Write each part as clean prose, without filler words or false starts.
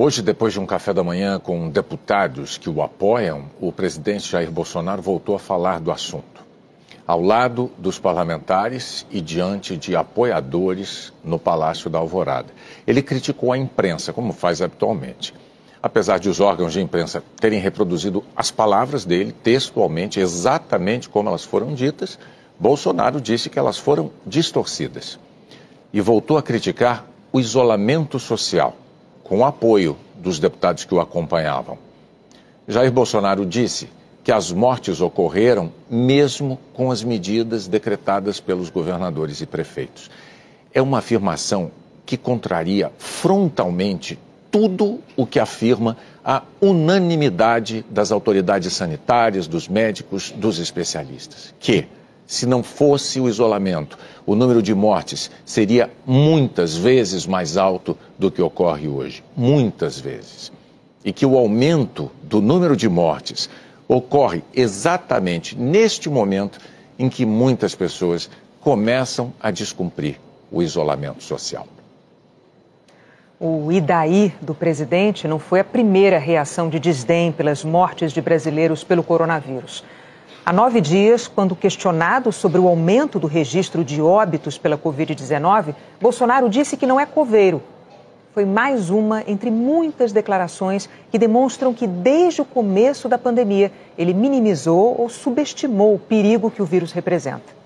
Hoje, depois de um café da manhã com deputados que o apoiam, o presidente Jair Bolsonaro voltou a falar do assunto. Ao lado dos parlamentares e diante de apoiadores no Palácio da Alvorada. Ele criticou a imprensa, como faz habitualmente. Apesar de os órgãos de imprensa terem reproduzido as palavras dele textualmente, exatamente como elas foram ditas, Bolsonaro disse que elas foram distorcidas. E voltou a criticar o isolamento social, com o apoio dos deputados que o acompanhavam. Jair Bolsonaro disse que as mortes ocorreram mesmo com as medidas decretadas pelos governadores e prefeitos. É uma afirmação que contraria frontalmente tudo o que afirma a unanimidade das autoridades sanitárias, dos médicos, dos especialistas. Que, se não fosse o isolamento, o número de mortes seria muitas vezes mais alto do que ocorre hoje. Muitas vezes. E que o aumento do número de mortes ocorre exatamente neste momento em que muitas pessoas começam a descumprir o isolamento social. O "e daí" do presidente não foi a primeira reação de desdém pelas mortes de brasileiros pelo coronavírus. Há 9 dias, quando questionado sobre o aumento do registro de óbitos pela Covid-19, Bolsonaro disse que não é coveiro. Foi mais uma entre muitas declarações que demonstram que, desde o começo da pandemia, ele minimizou ou subestimou o perigo que o vírus representa.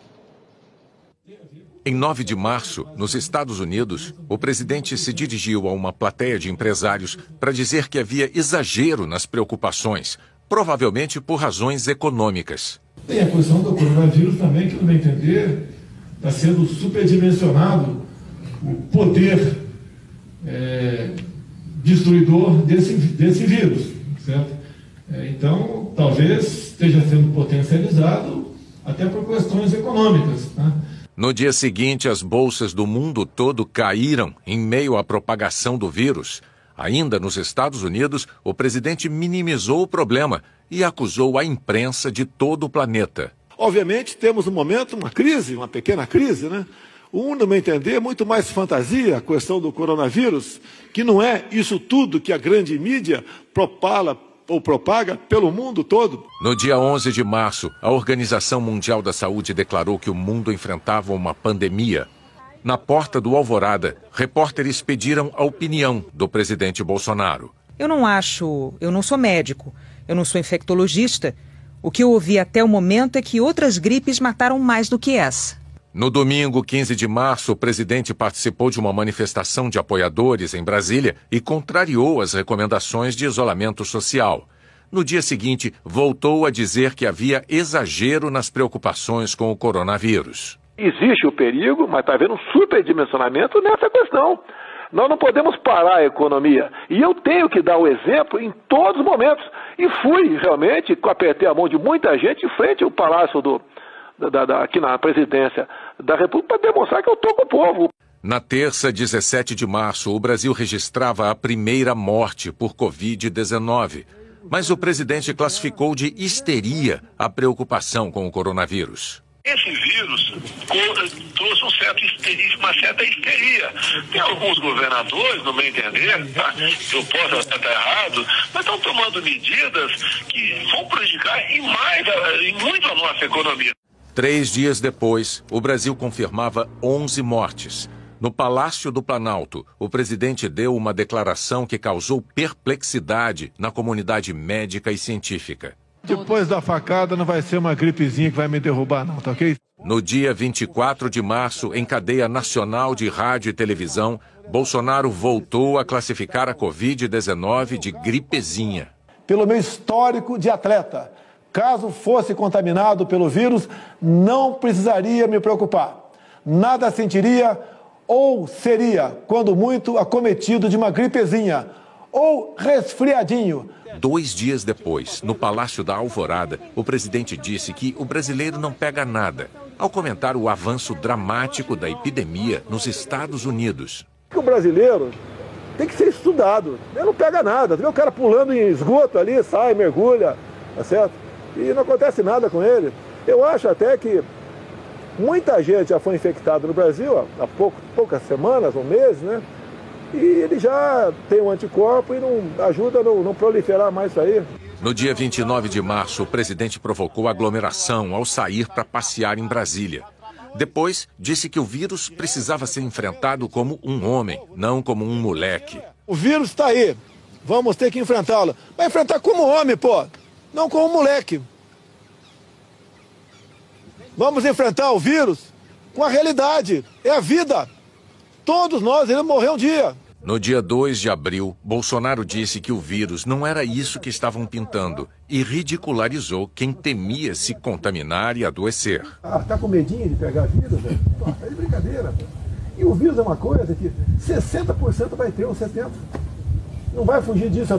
Em 9 de março, nos Estados Unidos, o presidente se dirigiu a uma plateia de empresários para dizer que havia exagero nas preocupações, provavelmente por razões econômicas. Tem a questão do coronavírus também, que, no meu entender, está sendo superdimensionado o poder destruidor desse vírus, certo? Então, talvez esteja sendo potencializado até por questões econômicas, tá? No dia seguinte, as bolsas do mundo todo caíram em meio à propagação do vírus. Ainda nos Estados Unidos, o presidente minimizou o problema e acusou a imprensa de todo o planeta. Obviamente, temos no momento uma crise, uma pequena crise, né? No meu entender, muito mais fantasia a questão do coronavírus, que não é isso tudo que a grande mídia propaga pelo mundo todo. No dia 11 de março, a Organização Mundial da Saúde declarou que o mundo enfrentava uma pandemia. Na porta do Alvorada, repórteres pediram a opinião do presidente Bolsonaro. Eu não sou médico, eu não sou infectologista. O que eu ouvi até o momento é que outras gripes mataram mais do que essa. No domingo, 15 de março, o presidente participou de uma manifestação de apoiadores em Brasília e contrariou as recomendações de isolamento social. No dia seguinte, voltou a dizer que havia exagero nas preocupações com o coronavírus. Existe o perigo, mas está havendo um superdimensionamento nessa questão. Nós não podemos parar a economia. E eu tenho que dar o exemplo em todos os momentos. E fui, realmente, apertei a mão de muita gente em frente ao Palácio aqui na presidência da República para demonstrar que eu estou com o povo. Na terça, 17 de março, o Brasil registrava a primeira morte por Covid-19. Mas o presidente classificou de histeria a preocupação com o coronavírus. Esse vírus trouxe uma certa histeria. Tem alguns governadores, no meu entender, tá? Eu posso até estar errado, mas estão tomando medidas que vão prejudicar em muito a nossa economia. 3 dias depois, o Brasil confirmava 11 mortes. No Palácio do Planalto, o presidente deu uma declaração que causou perplexidade na comunidade médica e científica. Depois da facada não vai ser uma gripezinha que vai me derrubar não, tá ok? No dia 24 de março, em cadeia nacional de rádio e televisão, Bolsonaro voltou a classificar a Covid-19 de gripezinha. Pelo meu histórico de atleta, caso fosse contaminado pelo vírus, não precisaria me preocupar. Nada sentiria ou seria, quando muito, acometido de uma gripezinha ou resfriadinho. 2 dias depois, no Palácio da Alvorada, o presidente disse que o brasileiro não pega nada, ao comentar o avanço dramático da epidemia nos Estados Unidos. O brasileiro tem que ser estudado, ele não pega nada. Vê o cara pulando em esgoto ali, sai, mergulha, tá certo? E não acontece nada com ele. Eu acho até que muita gente já foi infectada no Brasil há poucas semanas ou meses, né? e ele já tem um anticorpo e não ajuda a não proliferar mais isso aí. No dia 29 de março, o presidente provocou aglomeração ao sair para passear em Brasília. Depois, disse que o vírus precisava ser enfrentado como um homem, não como um moleque. O vírus está aí, vamos ter que enfrentá-lo. Vai enfrentar como homem, pô, não como moleque. Vamos enfrentar o vírus com a realidade, é a vida. Todos nós iremos morrer um dia. No dia 2 de abril, Bolsonaro disse que o vírus não era isso que estavam pintando e ridicularizou quem temia se contaminar e adoecer. Tá com medinho de pegar vírus, velho? É de brincadeira. Velho. E o vírus é uma coisa que 60% vai ter, ou 70%. Não vai fugir disso.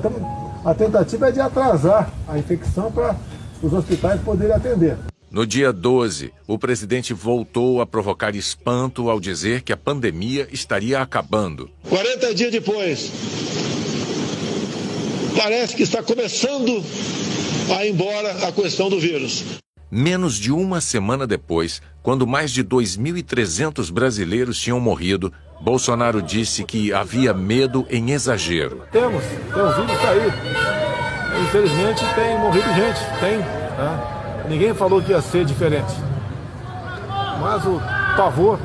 A tentativa é de atrasar a infecção para os hospitais poderem atender. No dia 12, o presidente voltou a provocar espanto ao dizer que a pandemia estaria acabando. 40 dias depois, parece que está começando a ir embora a questão do vírus. Menos de uma semana depois, quando mais de 2.300 brasileiros tinham morrido, Bolsonaro disse que havia medo em exagero. Temos vírus tá aí. Infelizmente tem morrido gente, tem, né? Ninguém falou que ia ser diferente, mas o pavor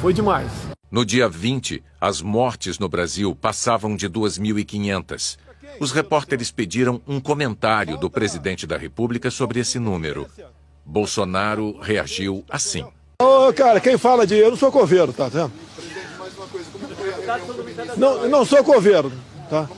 foi demais. No dia 20, as mortes no Brasil passavam de 2.500. Os repórteres pediram um comentário do presidente da República sobre esse número. Bolsonaro reagiu assim. Cara, quem fala de... Eu não sou coveiro, tá vendo? Não sou coveiro, tá?